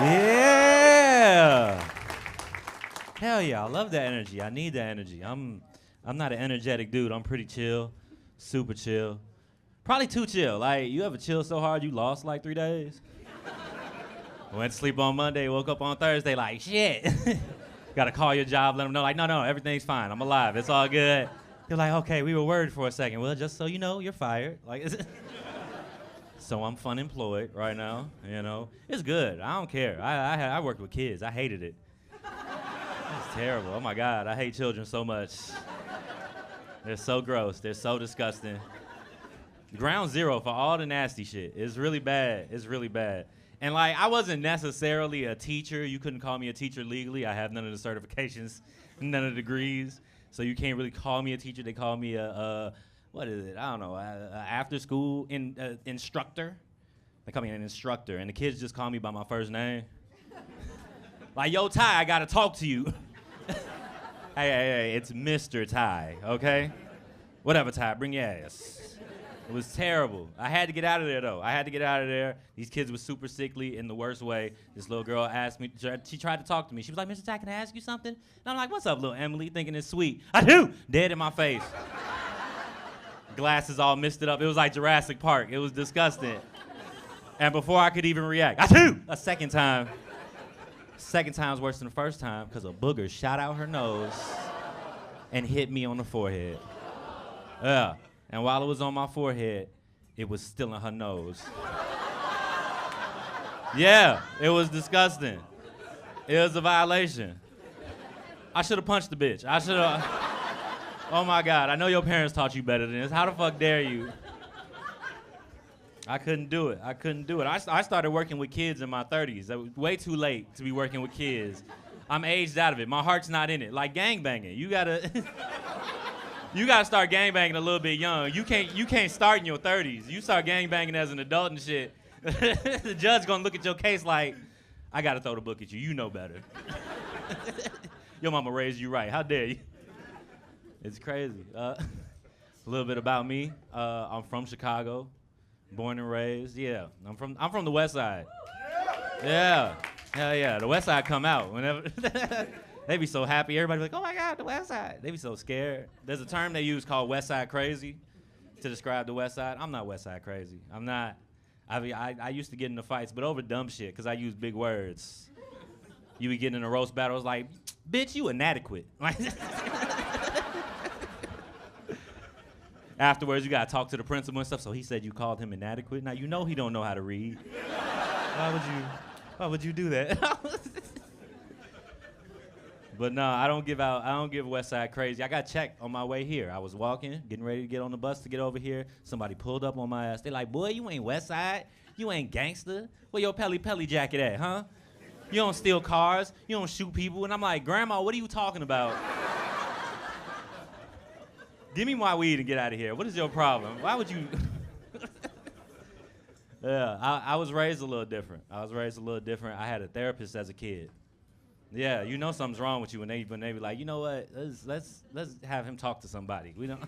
Yeah. Hell yeah, I love that energy. I need that energy. I'm not an energetic dude. I'm pretty chill, super chill. Probably too chill. Like, you ever chill so hard you lost like 3 days? Went to sleep on Monday, woke up on Thursday like, shit. Gotta call your job, let them know, like, no, everything's fine. I'm alive. It's all good. They're like, okay, we were worried for a second. Well, just so you know, you're fired. Like, so I'm fun employed right now, you know. It's good. I don't care. I worked with kids. I hated it. It's terrible. Oh, my God. I hate children so much. They're so gross. They're so disgusting. Ground zero for all the nasty shit. It's really bad. It's really bad. And, like, I wasn't necessarily a teacher. You couldn't call me a teacher legally. I have none of the certifications, none of the degrees. So you can't really call me a teacher. They call me what is it? I don't know, after-school instructor. They call me an instructor. And the kids just call me by my first name. Like, yo, Ty, I got to talk to you. Hey, it's Mr. Ty, okay? Whatever, Ty, bring your ass. It was terrible. I had to get out of there, though. I had to get out of there. These kids were super sickly in the worst way. This little girl asked me, she tried to talk to me. She was like, Mr. Ty, can I ask you something? And I'm like, what's up, little Emily? Thinking it's sweet. I do! Dead in my face. Glasses all misted up. It was like Jurassic Park. It was disgusting. And before I could even react, I do! A second time. Second time's worse than the first time because a booger shot out her nose and hit me on the forehead. Yeah. And while it was on my forehead, it was still in her nose. Yeah, it was disgusting. It was a violation. I should have punched the bitch. I should have. Oh my God, I know your parents taught you better than this. How the fuck dare you? I couldn't do it. I started working with kids in my 30s. It was way too late to be working with kids. I'm aged out of it. My heart's not in it. Like gangbanging. You gotta start gangbanging a little bit young. You can't start in your 30s. You start gangbanging as an adult and shit. The judge gonna look at your case like, I gotta throw the book at you. You know better. Your mama raised you right. How dare you? It's crazy. A little bit about me. I'm from Chicago, born and raised. Yeah, I'm from the West Side. Yeah, hell yeah. The West Side come out whenever. They be so happy. Everybody be like, oh my God, the West Side. They be so scared. There's a term they use called West Side crazy to describe the West Side. I'm not West Side crazy. I'm not. I used to get into fights, but over dumb shit, because I use big words. You be getting in a roast battle, it's like, bitch, you inadequate. Afterwards, you gotta talk to the principal and stuff, so he said you called him inadequate. Now, you know he don't know how to read. Why would you do that? But no, I don't give West Side crazy. I got checked on my way here. I was walking, getting ready to get on the bus to get over here. Somebody pulled up on my ass. They like, boy, you ain't West Side. You ain't gangster. Where your Pelly jacket at, huh? You don't steal cars. You don't shoot people. And I'm like, Grandma, what are you talking about? Give me my weed and get out of here. What is your problem? Why would you? Yeah, I was raised a little different. I had a therapist as a kid. Yeah, you know something's wrong with you when they be like, you know what? Let's have him talk to somebody. We don't.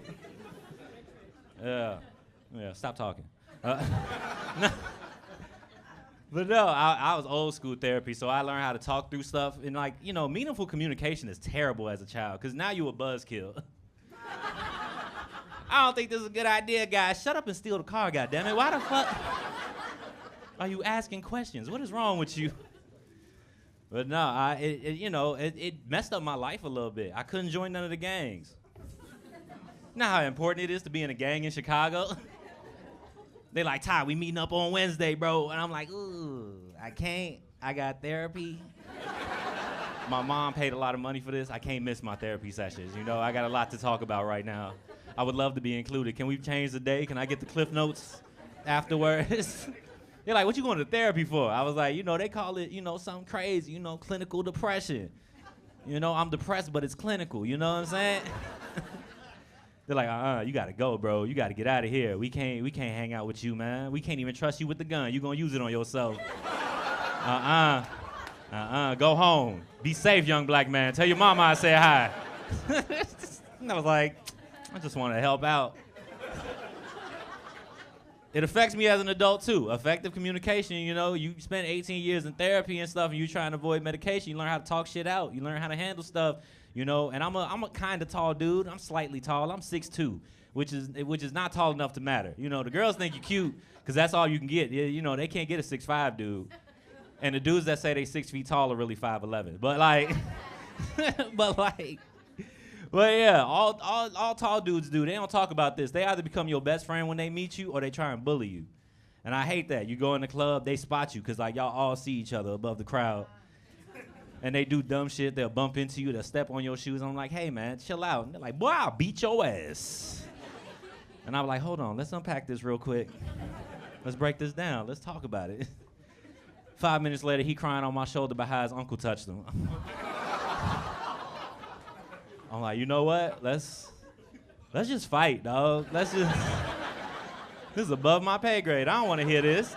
Yeah, stop talking. But no, I was old school therapy, so I learned how to talk through stuff. And like, you know, meaningful communication is terrible as a child, because now you a buzzkill. I don't think this is a good idea, guys. Shut up and steal the car, goddammit. Why the fuck are you asking questions? What is wrong with you? But no, it messed up my life a little bit. I couldn't join none of the gangs. You know how important it is to be in a gang in Chicago? They like, Ty, we meeting up on Wednesday, bro. And I'm like, ooh, I can't. I got therapy. My mom paid a lot of money for this. I can't miss my therapy sessions. You know, I got a lot to talk about right now. I would love to be included. Can we change the day? Can I get the Cliff Notes afterwards? They're like, what you going to therapy for? I was like, you know, they call it, you know, something crazy, you know, clinical depression. You know, I'm depressed, but it's clinical. You know what I'm saying? They're like, you got to go, bro. You got to get out of here. We can't hang out with you, man. We can't even trust you with the gun. You're going to use it on yourself. Go home. Be safe, young black man. Tell your mama I said hi. And I was like, I just want to help out. It affects me as an adult too. Effective communication, you know, you spend 18 years in therapy and stuff and you trying to avoid medication, you learn how to talk shit out, you learn how to handle stuff, you know, and I'm a kind of tall dude. I'm slightly tall. I'm 6'2", which is not tall enough to matter. You know, the girls think you're cute because that's all you can get. You know, they can't get a 6'5" dude. And the dudes that say they 6 feet tall are really 5'11". But like, but yeah, all tall dudes do. They don't talk about this. They either become your best friend when they meet you or they try and bully you. And I hate that. You go in the club, they spot you because like y'all all see each other above the crowd. And they do dumb shit. They'll bump into you. They'll step on your shoes. I'm like, hey, man, chill out. And they're like, boy, I'll beat your ass. And I'm like, hold on. Let's unpack this real quick. Let's break this down. Let's talk about it. 5 minutes later, he crying on my shoulder about how his uncle touched him. I'm like, you know what? Let's just fight, dog. This is above my pay grade. I don't want to hear this.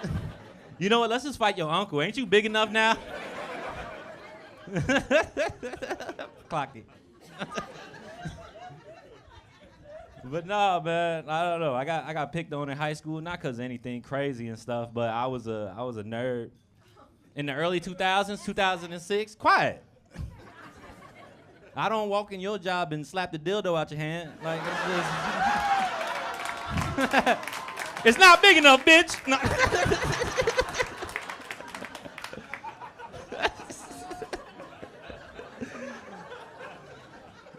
You know what? Let's just fight your uncle. Ain't you big enough now? Clock it. But no, man, I don't know. I got picked on in high school, not because of anything crazy and stuff, but I was a nerd. In the early 2000s, 2006, quiet. I don't walk in your job and slap the dildo out your hand. Like, it's just... It's not big enough, bitch. No.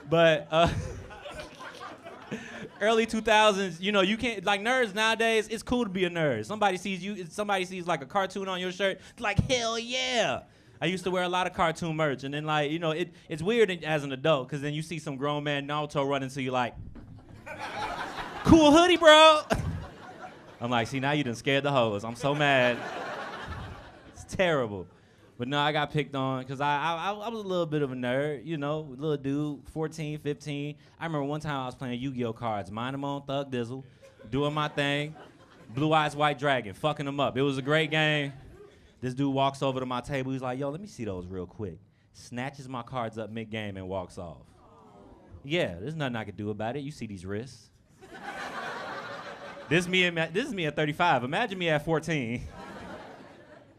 But early 2000s, you know, you can't, like nerds nowadays, it's cool to be a nerd. Somebody sees like a cartoon on your shirt, like, hell yeah. I used to wear a lot of cartoon merch, and then like, you know, it's weird as an adult, because then you see some grown man Naruto running to you like, cool hoodie, bro. I'm like, see, now you done scared the hoes. I'm so mad. It's terrible. But no, I got picked on because I was a little bit of a nerd, you know, little dude, 14, 15. I remember one time I was playing Yu-Gi-Oh cards, minding my own Thug Dizzle, doing my thing, Blue Eyes White Dragon, fucking them up. It was a great game. This dude walks over to my table. He's like, yo, let me see those real quick. Snatches my cards up mid-game and walks off. Yeah, there's nothing I could do about it. You see these wrists. This is me at 35. Imagine me at 14.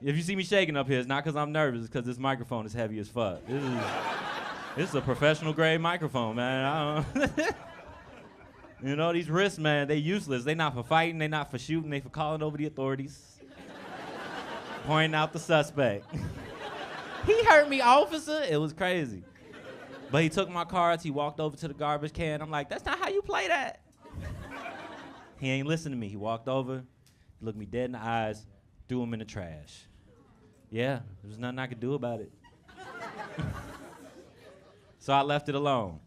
If you see me shaking up here, it's not because I'm nervous. It's because this microphone is heavy as fuck. This is a professional grade microphone, man. You know, these wrists, man, they useless. They not for fighting. They not for shooting. They for calling over the authorities. Pointing out the suspect. He hurt me, officer. It was crazy. But he took my cards. He walked over to the garbage can. I'm like, that's not how you play that. He ain't listen to me. He walked over, looked me dead in the eyes, threw him in the trash. Yeah, there was nothing I could do about it. So I left it alone.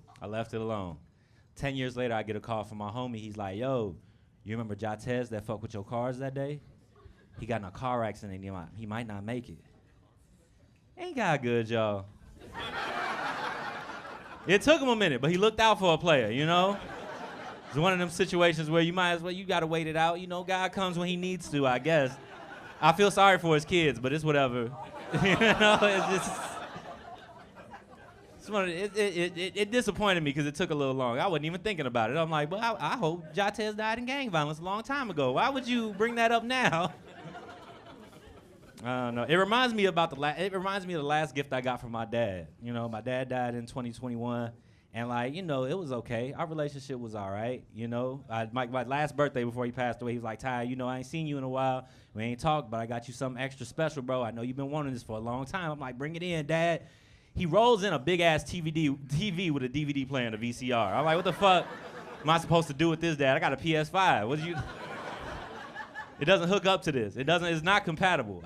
10 years later, I get a call from my homie. He's like, yo, you remember Jatez that fucked with your cars that day? He got in a car accident. He might not make it. Ain't got good, y'all. It took him a minute, but he looked out for a player, you know? It's one of them situations where you gotta wait it out. You know, God comes when he needs to, I guess. I feel sorry for his kids, but it's whatever. You know, it disappointed me because it took a little long. I wasn't even thinking about it. I'm like, well, I hope Jatez died in gang violence a long time ago. Why would you bring that up now? I don't know. It reminds me of the last gift I got from my dad. You know, my dad died in 2021. And like, you know, it was okay. Our relationship was all right, you know. My last birthday before he passed away, he was like, Ty, you know, I ain't seen you in a while. We ain't talked, but I got you something extra special, bro. I know you've been wanting this for a long time. I'm like, bring it in, Dad. He rolls in a big-ass TV with a DVD player and a VCR. I'm like, what the fuck am I supposed to do with this, Dad? I got a PS5. What did you... It doesn't hook up to this. It's not compatible.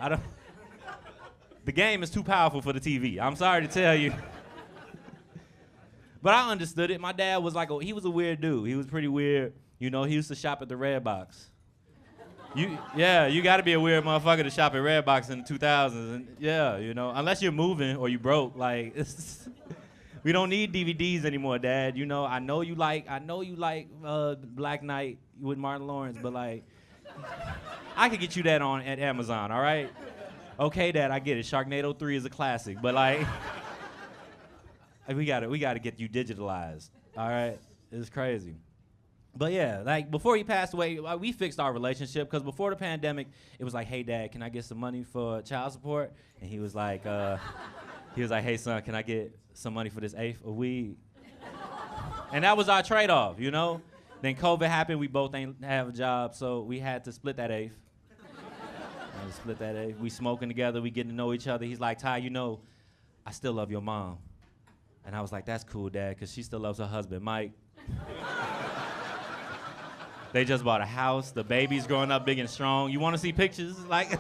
The game is too powerful for the TV. I'm sorry to tell you. But I understood it. My dad was like, he was a weird dude. He was pretty weird. You know, he used to shop at the Red Box. You got to be a weird motherfucker to shop at Red Box in the 2000s. And yeah, you know, unless you're moving or you broke. Like, we don't need DVDs anymore, Dad. You know, I know you like Black Knight with Martin Lawrence, but like, I could get you that at Amazon, all right? Okay, Dad, I get it. Sharknado 3 is a classic, but like... We gotta get you digitalized. All right, it's crazy. But yeah, like before he passed away, we fixed our relationship because before the pandemic, it was like, hey dad, can I get some money for child support? And he was like, hey son, can I get some money for this eighth of weed? And that was our trade-off, you know? Then COVID happened, we both ain't have a job, so we had to split that eighth. We smoking together, we getting to know each other. He's like, Ty, you know, I still love your mom. And I was like, that's cool, dad, because she still loves her husband, Mike. They just bought a house. The baby's growing up big and strong. You want to see pictures? Like,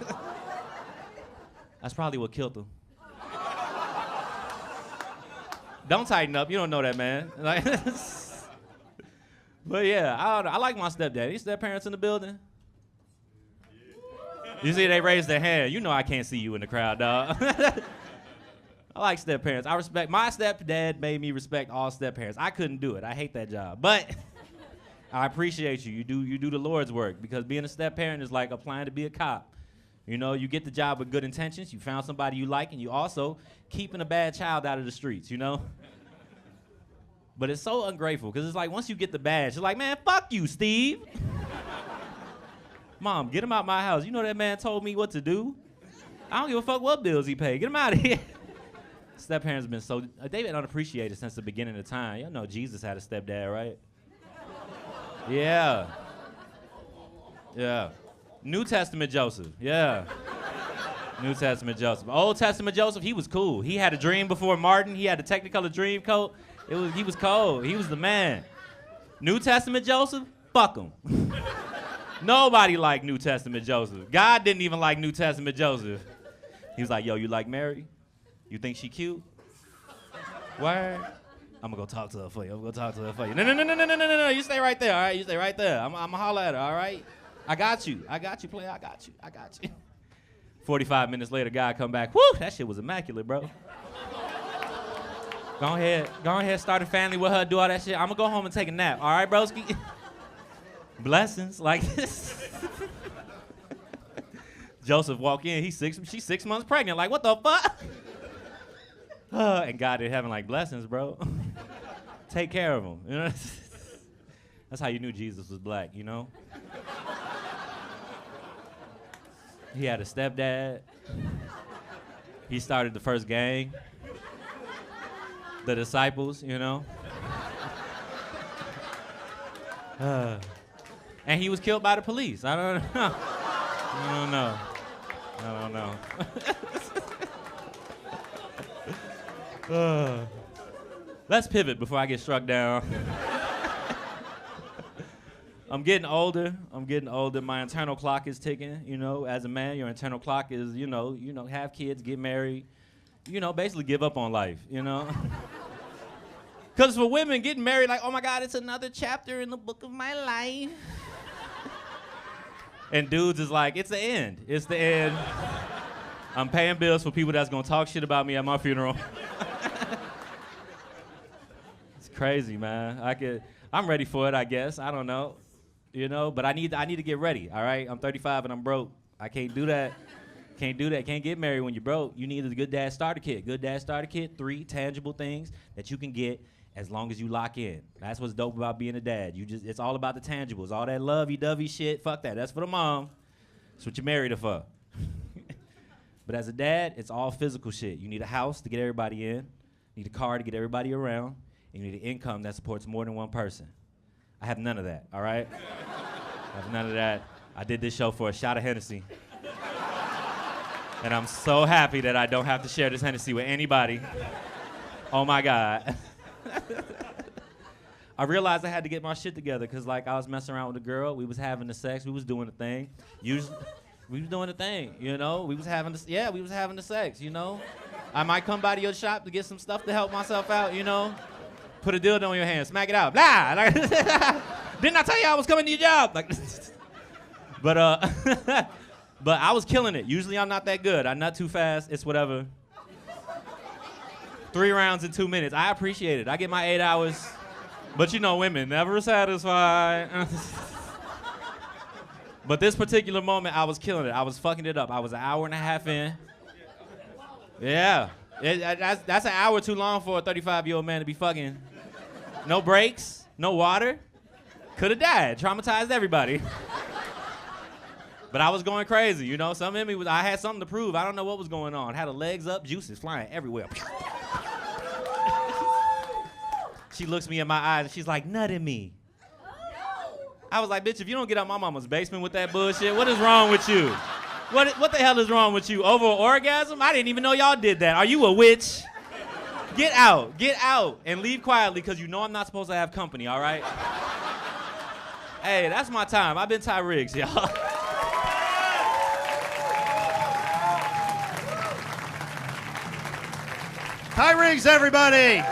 that's probably what killed them. Don't tighten up. You don't know that, man. Like, but yeah, I like my stepdad. Any step-parents in the building? You see, they raised their hand. You know I can't see you in the crowd, dog. I like step-parents. I respect. My stepdad made me respect all step-parents. I couldn't do it. I hate that job. But I appreciate you. You do the Lord's work because being a step-parent is like applying to be a cop. You know, you get the job with good intentions. You found somebody you like, and you also keeping a bad child out of the streets, you know? But it's so ungrateful because it's like once you get the badge, it's like, man, fuck you, Steve. Mom, get him out my house. You know that man told me what to do? I don't give a fuck what bills he paid. Get him out of here. Step-parents have been so, they've been unappreciated since the beginning of time. Y'all know Jesus had a stepdad, right? Yeah. Yeah. New Testament Joseph. Yeah. New Testament Joseph. Old Testament Joseph, he was cool. He had a dream before Martin. He had the Technicolor dream coat. He was cold. He was the man. New Testament Joseph, fuck him. Nobody liked New Testament Joseph. God didn't even like New Testament Joseph. He was like, yo, you like Mary? You think she cute? Word? I'm gonna go talk to her for you. No. You stay right there, all right? You stay right there. I'm gonna holler at her, all right? I got you, player. I got you. 45 minutes later, guy come back. Woo, that shit was immaculate, bro. Go ahead, start a family with her, do all that shit. I'm gonna go home and take a nap, all right, broski? Blessings, like this. Joseph walk in, she's 6 months pregnant, like what the fuck? And God in heaven like, blessings, bro. Take care of him, you know? That's how you knew Jesus was black, you know? He had a stepdad. He started the first gang. The disciples, you know? And he was killed by the police. I don't know. Let's pivot before I get struck down. I'm getting older. My internal clock is ticking, you know. As a man, your internal clock is, you know, have kids, get married, you know, basically give up on life, you know. Because for women, getting married, like, oh my God, it's another chapter in the book of my life. And dudes is like, it's the end. It's the end. I'm paying bills for people that's gonna talk shit about me at my funeral. It's crazy, man. I'm ready for it, I guess. I don't know. You know, but I need to get ready, all right? I'm 35 and I'm broke. I can't do that. Can't get married when you're broke. You need a good dad starter kit. Good dad starter kit, 3 tangible things that you can get as long as you lock in. That's what's dope about being a dad. It's all about the tangibles. All that lovey-dovey shit, fuck that. That's for the mom. That's what you married her for. But as a dad, it's all physical shit. You need a house to get everybody in. You need a car to get everybody around. And you need an income that supports more than one person. I have none of that, all right? I have none of that. I did this show for a shot of Hennessy. And I'm so happy that I don't have to share this Hennessy with anybody. Oh my God. I realized I had to get my shit together because like I was messing around with a girl. We was having the sex. We was doing the thing. Usually, we was doing the thing, you know? We was having the sex, you know? I might come by to your shop to get some stuff to help myself out, you know? Put a dildo in your hand, smack it out. Blah! Like, didn't I tell you I was coming to your job? Like, but I was killing it. Usually I'm not that good. I'm not too fast. It's whatever. 3 rounds in 2 minutes. I appreciate it. I get my 8 hours. But you know, women never satisfied. But this particular moment, I was killing it. I was fucking it up. I was an hour and a half in. Yeah. That's an hour too long for a 35-year-old man to be fucking. No breaks, no water. Could have died, traumatized everybody. But I was going crazy, you know. Something in me was, I had something to prove. I don't know what was going on. Had her legs up, juices flying everywhere. She looks me in my eyes and she's like, nut in me. I was like, bitch, if you don't get out my mama's basement with that bullshit, what is wrong with you? What the hell is wrong with you? Over an orgasm? I didn't even know y'all did that. Are you a witch? Get out, and leave quietly because you know I'm not supposed to have company, all right? Hey, that's my time. I've been Ty Riggs, y'all. Ty Riggs, everybody.